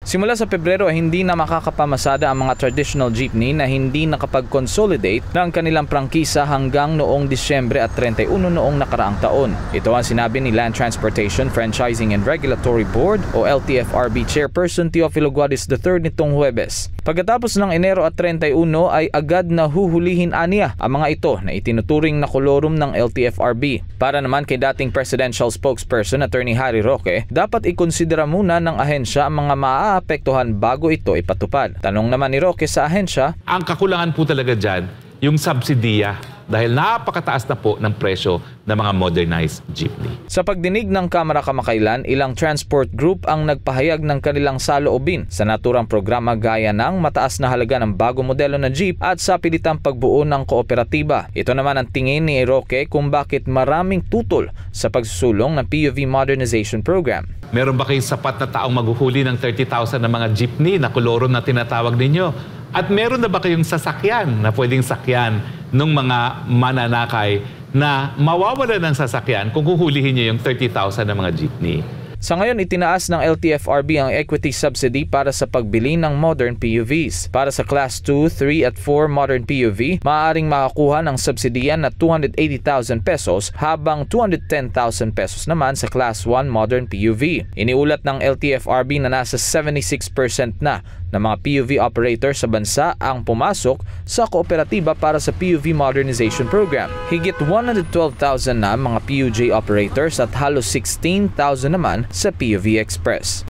Simula sa Pebrero ay hindi na makakapamasada ang mga traditional jeepney na hindi nakapag-consolidate ng kanilang prangkisa hanggang noong Disyembre at 31 noong nakaraang taon. Ito ang sinabi ni Land Transportation, Franchising and Regulatory Board o LTFRB Chairperson Teofilo Guadis III nitong Huwebes. Pagkatapos ng Enero at 31 ay agad na huhulihin aniya ang mga ito na itinuturing na kolorum ng LTFRB. Para naman kay dating presidential spokesperson Attorney Harry Roque, dapat ikonsidera muna ng ahensya ang mga maaapektuhan bago ito ipatupad. Tanong naman ni Roque sa ahensya, ang kakulangan po talaga dyan, yung subsidiya dahil napakataas na po ng presyo ng mga modernized jeepney. Sa pagdinig ng Kamara kamakailan, ilang transport group ang nagpahayag ng kanilang saloobin sa naturang programa gaya ng mataas na halaga ng bagong modelo na jeep at sa pilitang pagbuo ng kooperatiba. Ito naman ang tingin ni Roque kung bakit maraming tutol sa pagsusulong ng PUV Modernization Program. Meron ba kayong sapat na taong maghuhuli ng 30,000 na mga jeepney na kolorum na tinatawag ninyo? At meron na ba kayong sasakyan na pwedeng sakyan ng mga mananakay na mawawala ng sasakyan kung huhulihin niyo yung 30,000 na mga jeepney? Sa ngayon, itinaas ng LTFRB ang equity subsidy para sa pagbili ng modern PUVs. Para sa Class 2, 3 at 4 modern PUV, maaaring makakuha ng subsidiyan na 280,000 pesos habang 210,000 pesos naman sa Class 1 modern PUV. Iniulat ng LTFRB na nasa 76% na ng mga PUV operators sa bansa ang pumasok sa kooperatiba para sa PUV Modernization Program. Higit 112,000 na mga PUJ operators at halos 16,000 naman sa PUV Express.